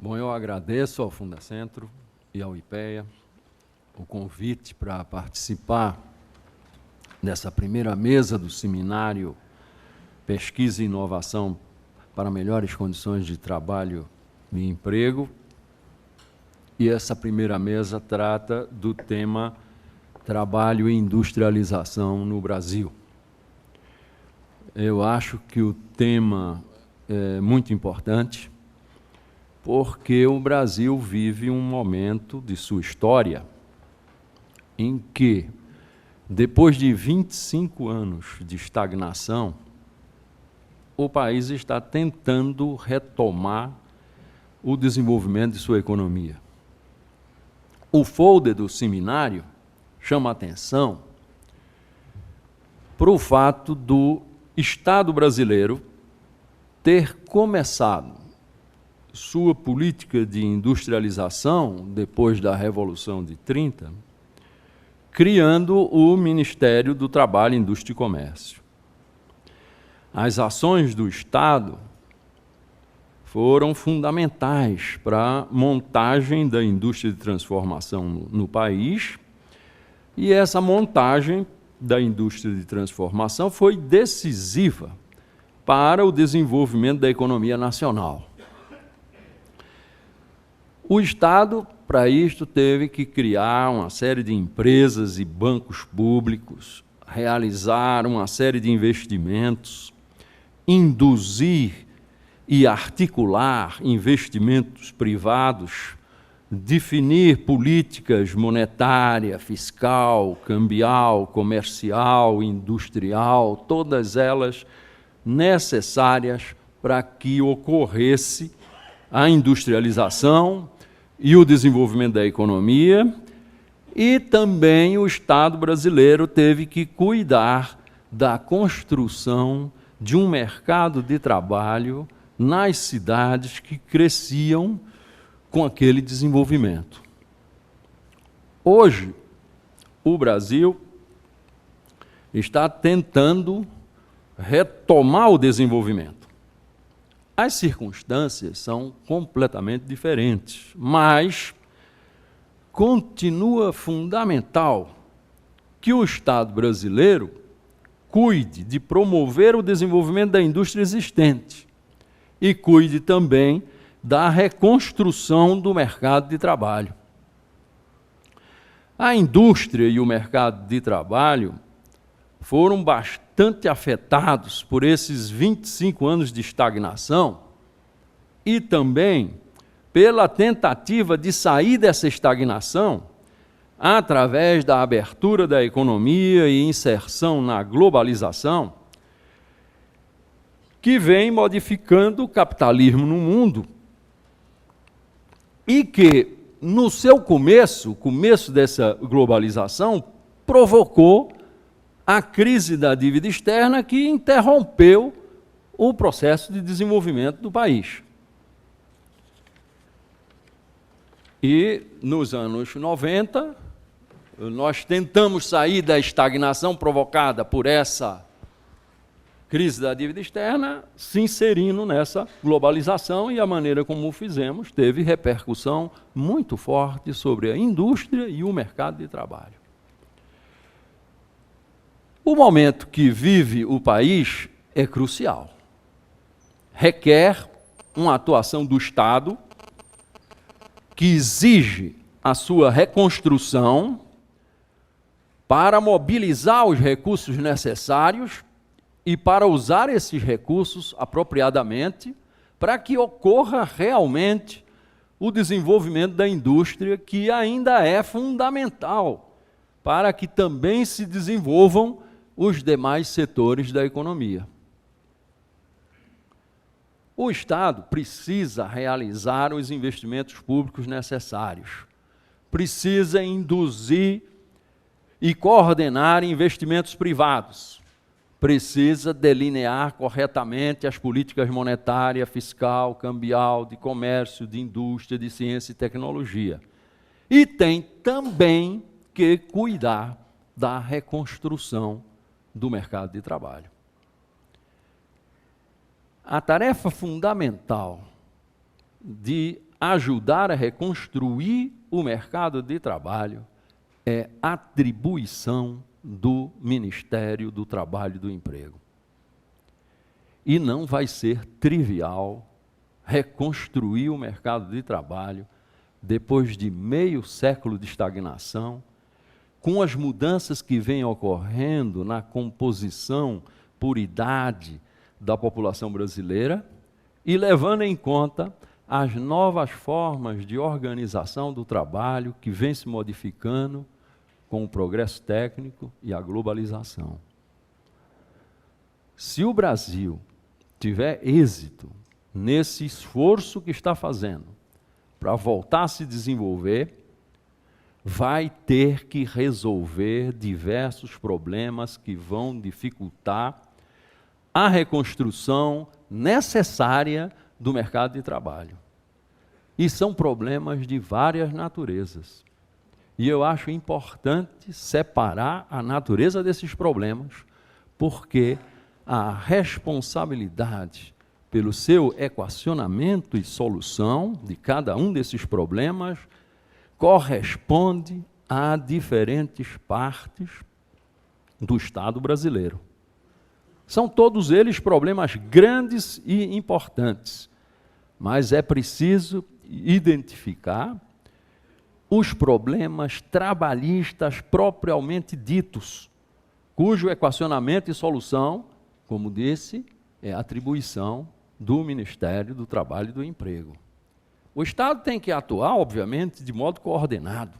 Bom, eu agradeço ao Fundacentro e ao IPEA o convite para participar dessa primeira mesa do seminário Pesquisa e Inovação para Melhores Condições de Trabalho e Emprego. E essa primeira mesa trata do tema Trabalho e Industrialização no Brasil. Eu acho que o tema é muito importante, porque o Brasil vive um momento de sua história em que, depois de 25 anos de estagnação, o país está tentando retomar o desenvolvimento de sua economia. O folder do seminário chama a atenção para o fato do Estado brasileiro ter começado sua política de industrialização depois da Revolução de 30, criando o Ministério do Trabalho, Indústria e Comércio. As ações do Estado foram fundamentais para a montagem da indústria de transformação no país, e essa montagem da indústria de transformação foi decisiva para o desenvolvimento da economia nacional. O Estado, para isto, teve que criar uma série de empresas e bancos públicos, realizar uma série de investimentos, induzir e articular investimentos privados, definir políticas monetária, fiscal, cambial, comercial, industrial, todas elas necessárias para que ocorresse a industrialização e o desenvolvimento da economia, e também o Estado brasileiro teve que cuidar da construção de um mercado de trabalho nas cidades que cresciam com aquele desenvolvimento. Hoje, o Brasil está tentando retomar o desenvolvimento. As circunstâncias são completamente diferentes, mas continua fundamental que o Estado brasileiro cuide de promover o desenvolvimento da indústria existente e cuide também da reconstrução do mercado de trabalho. A indústria e o mercado de trabalho foram bastante afetados por esses 25 anos de estagnação e também pela tentativa de sair dessa estagnação através da abertura da economia e inserção na globalização, que vem modificando o capitalismo no mundo e que, no seu começo, o começo dessa globalização, provocou a crise da dívida externa, que interrompeu o processo de desenvolvimento do país. E, nos anos 90, nós tentamos sair da estagnação provocada por essa crise da dívida externa, se inserindo nessa globalização, e a maneira como o fizemos teve repercussão muito forte sobre a indústria e o mercado de trabalho. O momento que vive o país é crucial. Requer uma atuação do Estado que exige a sua reconstrução para mobilizar os recursos necessários e para usar esses recursos apropriadamente para que ocorra realmente o desenvolvimento da indústria, que ainda é fundamental para que também se desenvolvam os demais setores da economia. O Estado precisa realizar os investimentos públicos necessários, precisa induzir e coordenar investimentos privados, precisa delinear corretamente as políticas monetária, fiscal, cambial, de comércio, de indústria, de ciência e tecnologia. E tem também que cuidar da reconstrução do mercado de trabalho. A tarefa fundamental de ajudar a reconstruir o mercado de trabalho é atribuição do Ministério do Trabalho e do Emprego. E não vai ser trivial reconstruir o mercado de trabalho depois de meio século de estagnação, com as mudanças que vêm ocorrendo na composição por idade da população brasileira e levando em conta as novas formas de organização do trabalho que vêm se modificando com o progresso técnico e a globalização. Se o Brasil tiver êxito nesse esforço que está fazendo para voltar a se desenvolver, vai ter que resolver diversos problemas que vão dificultar a reconstrução necessária do mercado de trabalho. E são problemas de várias naturezas. E eu acho importante separar a natureza desses problemas, porque a responsabilidade pelo seu equacionamento e solução de cada um desses problemas corresponde a diferentes partes do Estado brasileiro. São todos eles problemas grandes e importantes, mas é preciso identificar os problemas trabalhistas propriamente ditos, cujo equacionamento e solução, como disse, é a atribuição do Ministério do Trabalho e do Emprego. O Estado tem que atuar, obviamente, de modo coordenado,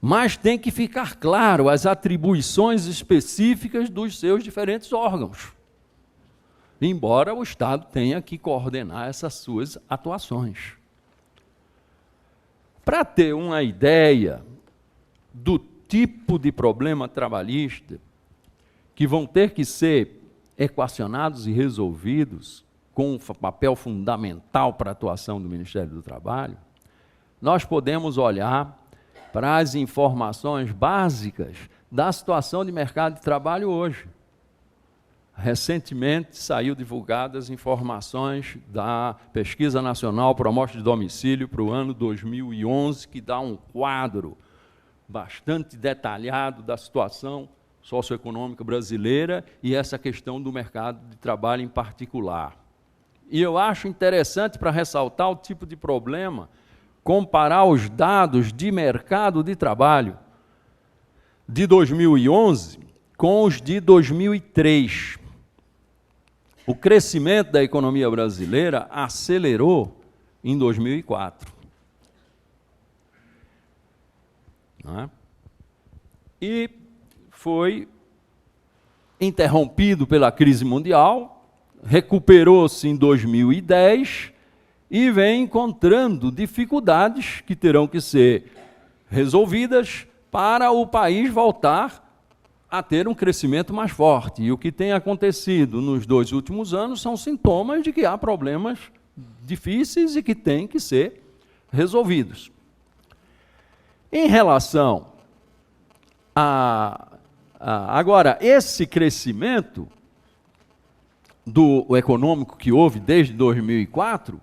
mas tem que ficar claro as atribuições específicas dos seus diferentes órgãos, embora o Estado tenha que coordenar essas suas atuações. Para ter uma ideia do tipo de problema trabalhista que vão ter que ser equacionados e resolvidos com um papel fundamental para a atuação do Ministério do Trabalho, nós podemos olhar para as informações básicas da situação de mercado de trabalho hoje. Recentemente saiu divulgadas informações da Pesquisa Nacional por Amostra de Domicílio para o ano 2011, que dá um quadro bastante detalhado da situação socioeconômica brasileira e essa questão do mercado de trabalho em particular. E eu acho interessante, para ressaltar o tipo de problema, comparar os dados de mercado de trabalho de 2011 com os de 2003. O crescimento da economia brasileira acelerou em 2004. Não é? E foi interrompido pela crise mundial, recuperou-se em 2010 e vem encontrando dificuldades que terão que ser resolvidas para o país voltar a ter um crescimento mais forte. E o que tem acontecido nos 2 últimos anos são sintomas de que há problemas difíceis e que têm que ser resolvidos. Em relação agora, esse crescimento do econômico que houve desde 2004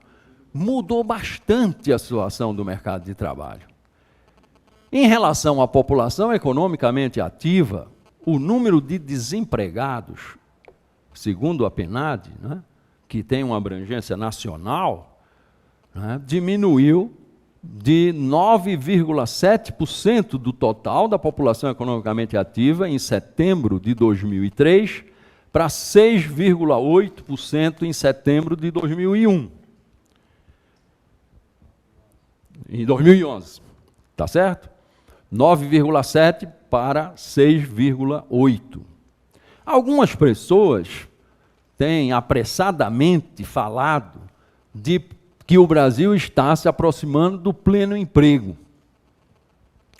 mudou bastante a situação do mercado de trabalho. Em relação à população economicamente ativa, o número de desempregados, segundo a PNAD, né, que tem uma abrangência nacional, né, diminuiu de 9,7% do total da população economicamente ativa em setembro de 2003 para 6,8% em setembro de 2001. Em 2011, tá certo? 9,7% para 6,8%. Algumas pessoas têm apressadamente falado de que o Brasil está se aproximando do pleno emprego.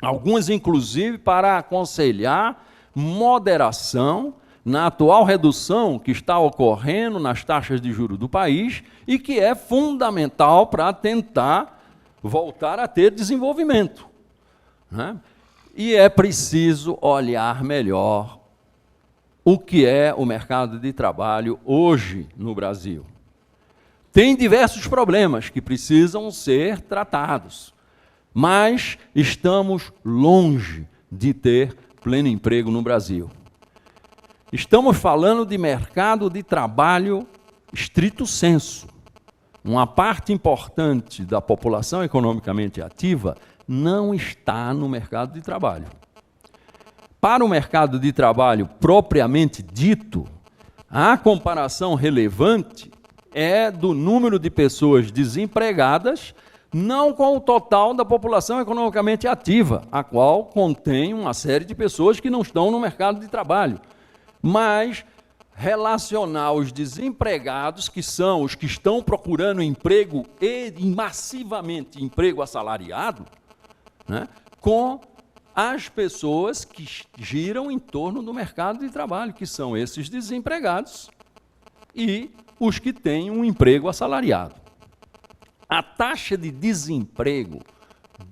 Algumas, inclusive, para aconselhar moderação na atual redução que está ocorrendo nas taxas de juros do país e que é fundamental para tentar voltar a ter desenvolvimento, né? E é preciso olhar melhor o que é o mercado de trabalho hoje no Brasil. tem diversos problemas que precisam ser tratados, mas estamos longe de ter pleno emprego no Brasil. Estamos falando de mercado de trabalho estrito sensu. Uma parte importante da população economicamente ativa não está no mercado de trabalho. Para o mercado de trabalho propriamente dito, a comparação relevante é do número de pessoas desempregadas, não com o total da população economicamente ativa, a qual contém uma série de pessoas que não estão no mercado de trabalho, mas relacionar os desempregados, que são os que estão procurando emprego e massivamente emprego assalariado, né, com as pessoas que giram em torno do mercado de trabalho, que são esses desempregados e os que têm um emprego assalariado. A taxa de desemprego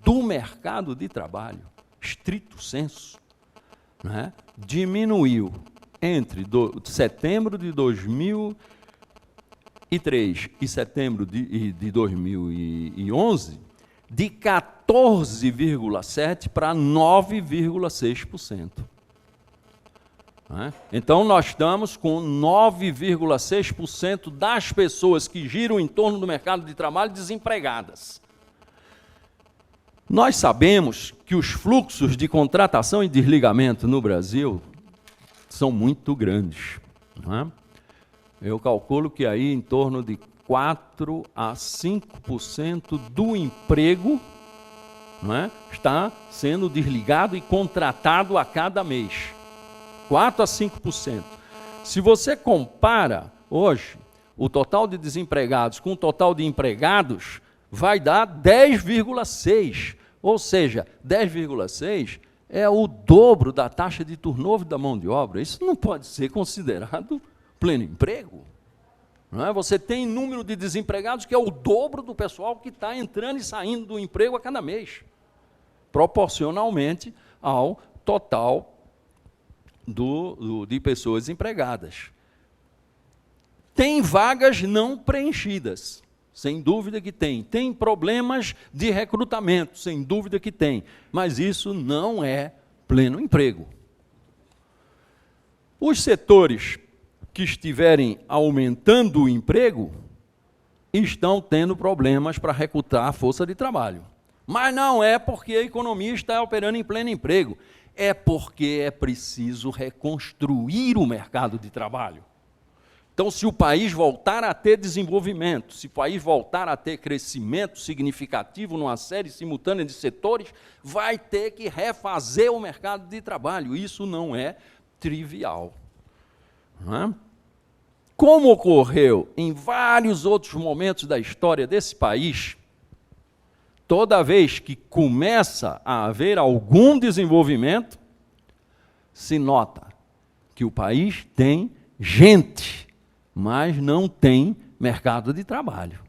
do mercado de trabalho, estrito sensu, né, diminuiu entre setembro de 2003 e setembro de 2011, de 14,7% para 9,6%. Então, nós estamos com 9,6% das pessoas que giram em torno do mercado de trabalho desempregadas. Nós sabemos que os fluxos de contratação e desligamento no Brasil são muito grandes. Não é? Eu calculo que aí em torno de 4 a 5% do emprego, não é, está sendo desligado e contratado a cada mês. 4 a 5%. Se você compara hoje o total de desempregados com o total de empregados, vai dar 10,6%. Ou seja, 10,6% é o dobro da taxa de turnover da mão de obra. Isso não pode ser considerado pleno emprego. Não é? Você tem número de desempregados que é o dobro do pessoal que está entrando e saindo do emprego a cada mês, proporcionalmente ao total de pessoas empregadas. Tem vagas não preenchidas, sem dúvida que tem. Tem problemas de recrutamento, sem dúvida que tem. Mas isso não é pleno emprego. Os setores que estiverem aumentando o emprego estão tendo problemas para recrutar a força de trabalho. Mas não é porque a economia está operando em pleno emprego. É porque é preciso reconstruir o mercado de trabalho. Então, se o país voltar a ter desenvolvimento, se o país voltar a ter crescimento significativo numa série simultânea de setores, vai ter que refazer o mercado de trabalho. Isso não é trivial. Não é? Como ocorreu em vários outros momentos da história desse país, toda vez que começa a haver algum desenvolvimento, se nota que o país tem gente, mas não tem mercado de trabalho.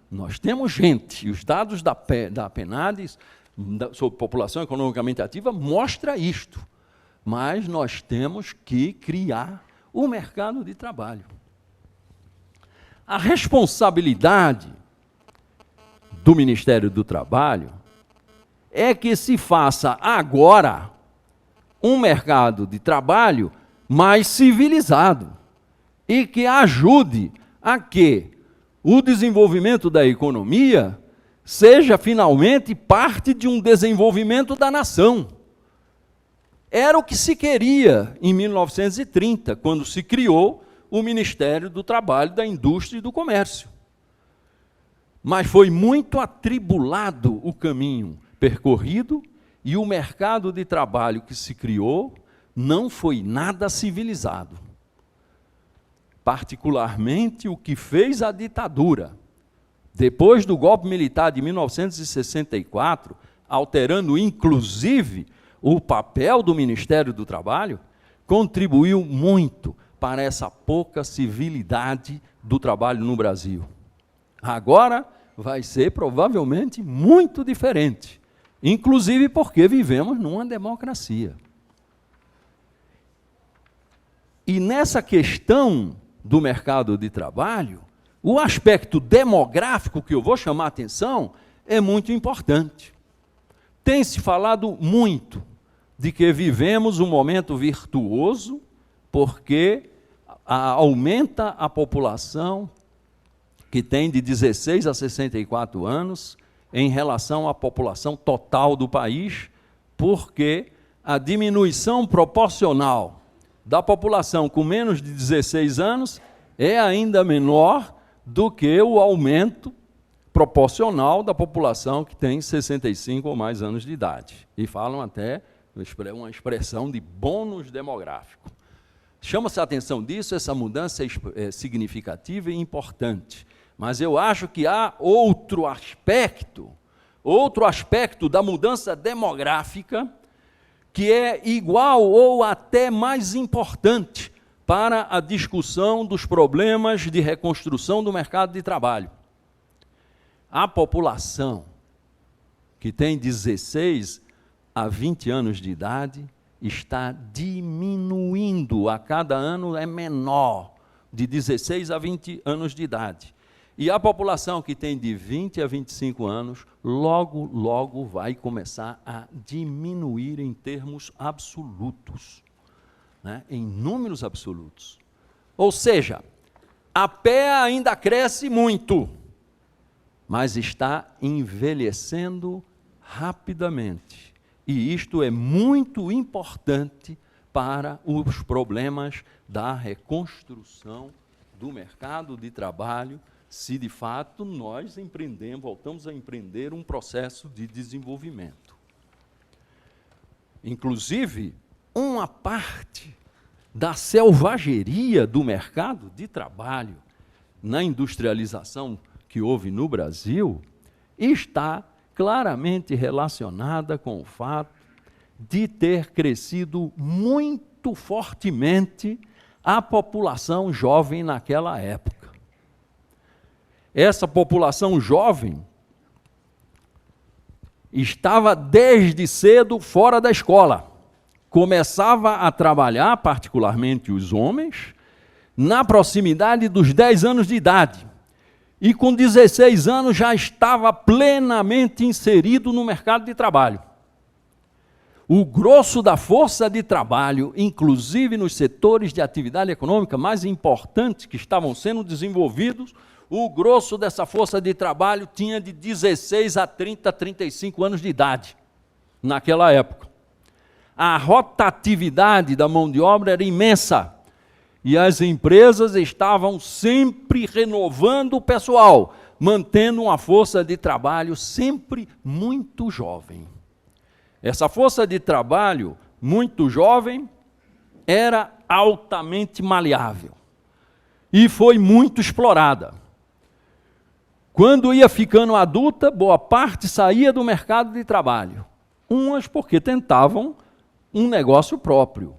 Nós temos gente, e os dados da PNAD sobre população economicamente ativa mostram isto, mas nós temos que criar o mercado de trabalho. A responsabilidade do Ministério do Trabalho é que se faça agora um mercado de trabalho mais civilizado e que ajude a que o desenvolvimento da economia seja finalmente parte de um desenvolvimento da nação. Era o que se queria em 1930, quando se criou o Ministério do Trabalho, da Indústria e do Comércio. Mas foi muito atribulado o caminho percorrido e o mercado de trabalho que se criou não foi nada civilizado. Particularmente o que fez a ditadura, depois do golpe militar de 1964, alterando inclusive o papel do Ministério do Trabalho, contribuiu muito para essa pouca civilidade do trabalho no Brasil. Agora vai ser provavelmente muito diferente, inclusive porque vivemos numa democracia. E nessa questão do mercado de trabalho, o aspecto demográfico que eu vou chamar a atenção é muito importante. Tem se falado muito de que vivemos um momento virtuoso porque aumenta a população que tem de 16 a 64 anos em relação à população total do país, porque a diminuição proporcional da população com menos de 16 anos é ainda menor do que o aumento proporcional da população que tem 65 ou mais anos de idade. E falam até uma expressão de bônus demográfico. Chama-se a atenção disso, essa mudança é significativa e importante. Mas eu acho que há outro aspecto da mudança demográfica que é igual ou até mais importante para a discussão dos problemas de reconstrução do mercado de trabalho. A população que tem 16 a 20 anos de idade está diminuindo, a cada ano é menor, de 16 a 20 anos de idade. E a população que tem de 20 a 25 anos, logo vai começar a diminuir em termos absolutos, né? Em números absolutos. Ou seja, a pé ainda cresce muito, mas está envelhecendo rapidamente. E isto é muito importante para os problemas da reconstrução do mercado de trabalho, se de fato nós voltamos a empreender um processo de desenvolvimento. Inclusive, uma parte da selvageria do mercado de trabalho na industrialização que houve no Brasil está claramente relacionada com o fato de ter crescido muito fortemente a população jovem naquela época. Essa população jovem estava desde cedo fora da escola. Começava a trabalhar, particularmente os homens, na proximidade dos 10 anos de idade. E com 16 anos já estava plenamente inserido no mercado de trabalho. O grosso da força de trabalho, inclusive nos setores de atividade econômica mais importantes que estavam sendo desenvolvidos, o grosso dessa força de trabalho tinha de 16 a 30, 35 anos de idade, naquela época. A rotatividade da mão de obra era imensa, e as empresas estavam sempre renovando o pessoal, mantendo uma força de trabalho sempre muito jovem. Essa força de trabalho muito jovem era altamente maleável e foi muito explorada. Quando ia ficando adulta, boa parte saía do mercado de trabalho. Umas porque tentavam um negócio próprio.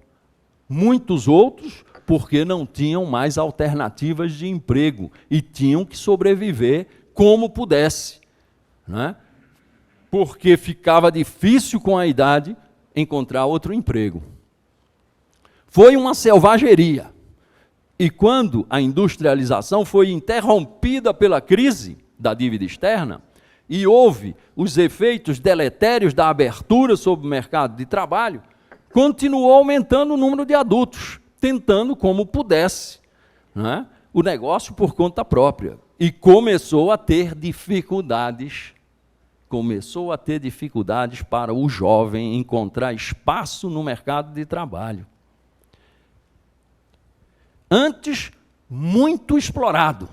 Muitos outros porque não tinham mais alternativas de emprego e tinham que sobreviver como pudesse, né? Porque ficava difícil com a idade encontrar outro emprego. Foi uma selvageria. E quando a industrialização foi interrompida pela crise da dívida externa, e houve os efeitos deletérios da abertura sobre o mercado de trabalho, continuou aumentando o número de adultos, tentando como pudesse, né, o negócio por conta própria. E começou a ter dificuldades para o jovem encontrar espaço no mercado de trabalho. Antes, muito explorado,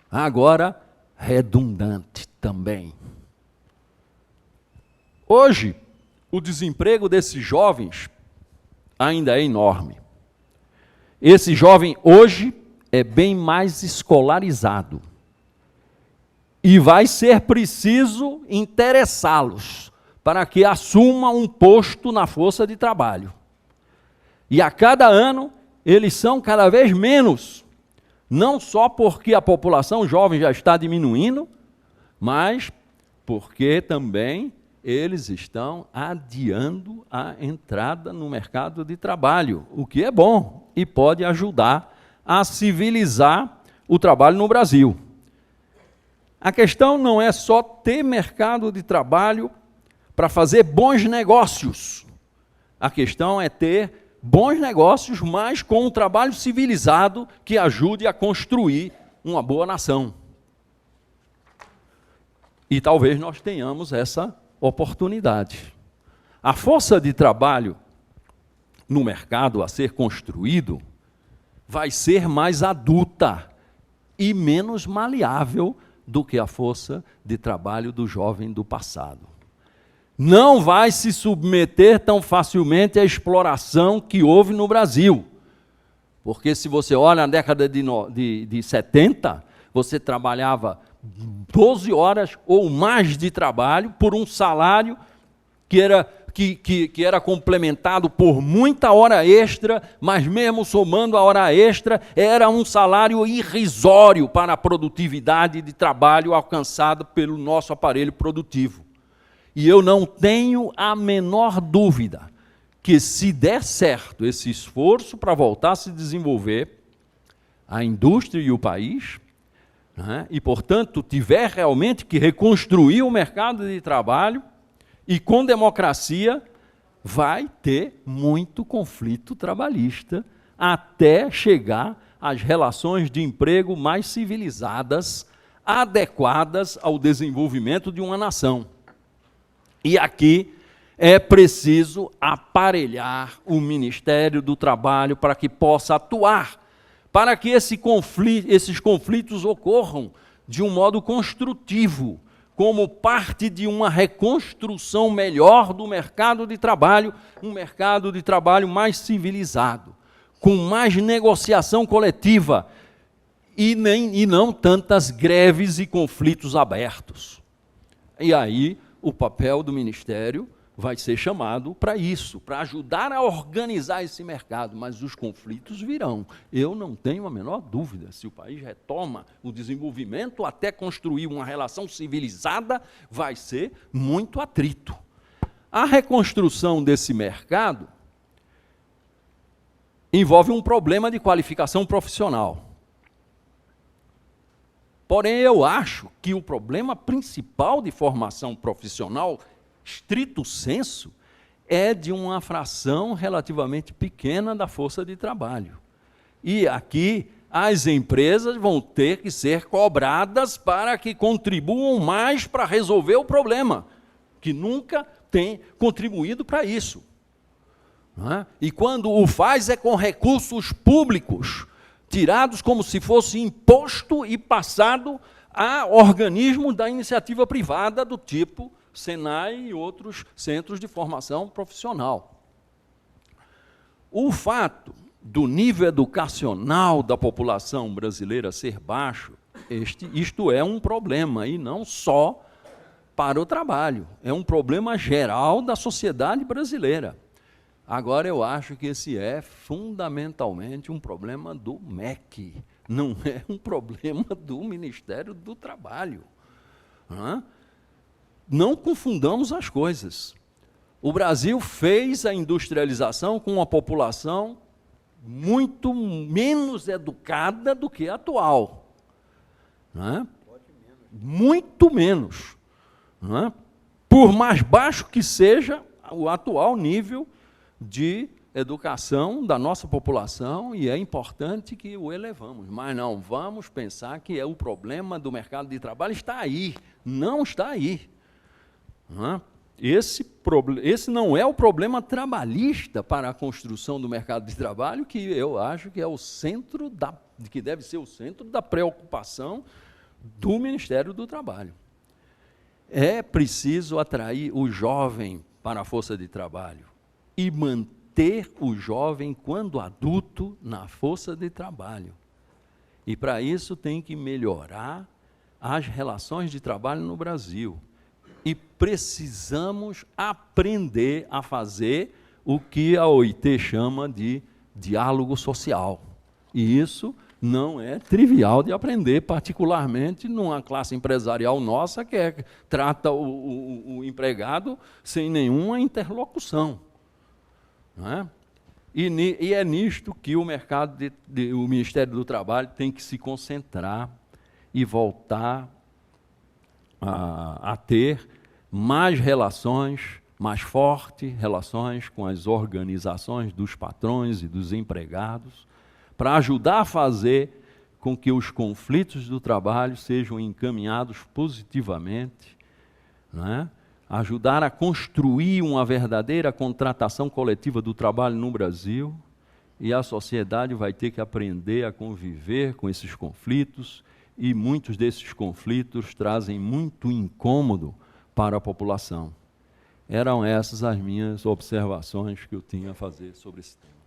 agora redundante também. Hoje, o desemprego desses jovens ainda é enorme. Esse jovem hoje é bem mais escolarizado. E vai ser preciso interessá-los para que assumam um posto na força de trabalho. E a cada ano, eles são cada vez menos, não só porque a população jovem já está diminuindo, mas porque também eles estão adiando a entrada no mercado de trabalho, o que é bom e pode ajudar a civilizar o trabalho no Brasil. A questão não é só ter mercado de trabalho para fazer bons negócios. A questão é ter bons negócios, mas com um trabalho civilizado que ajude a construir uma boa nação. E talvez nós tenhamos essa oportunidade. A força de trabalho no mercado a ser construído vai ser mais adulta e menos maleável do que a força de trabalho do jovem do passado. Não vai se submeter tão facilmente à exploração que houve no Brasil. Porque se você olha na década de 70, você trabalhava 12 horas ou mais de trabalho por um salário que era complementado por muita hora extra, mas mesmo somando a hora extra, era um salário irrisório para a produtividade de trabalho alcançada pelo nosso aparelho produtivo. E eu não tenho a menor dúvida que, se der certo esse esforço para voltar a se desenvolver, a indústria e o país, né, e, portanto, tiver realmente que reconstruir o mercado de trabalho, e com democracia, vai ter muito conflito trabalhista até chegar às relações de emprego mais civilizadas, adequadas ao desenvolvimento de uma nação. E aqui é preciso aparelhar o Ministério do Trabalho para que possa atuar, para que esses conflitos ocorram de um modo construtivo, como parte de uma reconstrução melhor do mercado de trabalho, um mercado de trabalho mais civilizado, com mais negociação coletiva e não tantas greves e conflitos abertos. E aí o papel do Ministério vai ser chamado para isso, para ajudar a organizar esse mercado, mas os conflitos virão. Eu não tenho a menor dúvida, se o país retoma o desenvolvimento até construir uma relação civilizada, vai ser muito atrito. A reconstrução desse mercado envolve um problema de qualificação profissional. Porém, eu acho que o problema principal de formação profissional, estrito senso, é de uma fração relativamente pequena da força de trabalho. E aqui as empresas vão ter que ser cobradas para que contribuam mais para resolver o problema, que nunca tem contribuído para isso. Não é? E quando o faz é com recursos públicos, tirados como se fosse imposto e passado a organismos da iniciativa privada do tipo Senai e outros centros de formação profissional. O fato do nível educacional da população brasileira ser baixo, isto é um problema, e não só para o trabalho, é um problema geral da sociedade brasileira. Agora, eu acho que esse é fundamentalmente um problema do MEC, não é um problema do Ministério do Trabalho. Não confundamos as coisas. O Brasil fez a industrialização com uma população muito menos educada do que a atual. Muito menos. Por mais baixo que seja o atual nível de educação da nossa população, e é importante que o elevamos, mas não vamos pensar que o problema do mercado de trabalho está aí, não está aí. Esse não é o problema trabalhista para a construção do mercado de trabalho, que eu acho que é o centro que deve ser o centro da preocupação do Ministério do Trabalho. É preciso atrair o jovem para a força de trabalho e manter o jovem, quando adulto, na força de trabalho. E, para isso, tem que melhorar as relações de trabalho no Brasil. E precisamos aprender a fazer o que a OIT chama de diálogo social. E isso não é trivial de aprender, particularmente numa classe empresarial nossa que trata o empregado sem nenhuma interlocução. Não é? E é nisto que o o Ministério do Trabalho tem que se concentrar e voltar a ter mais relações, mais fortes relações com as organizações dos patrões e dos empregados, para ajudar a fazer com que os conflitos do trabalho sejam encaminhados positivamente, não é? Ajudar a construir uma verdadeira contratação coletiva do trabalho no Brasil, e a sociedade vai ter que aprender a conviver com esses conflitos, e muitos desses conflitos trazem muito incômodo para a população. Eram essas as minhas observações que eu tinha a fazer sobre esse tema.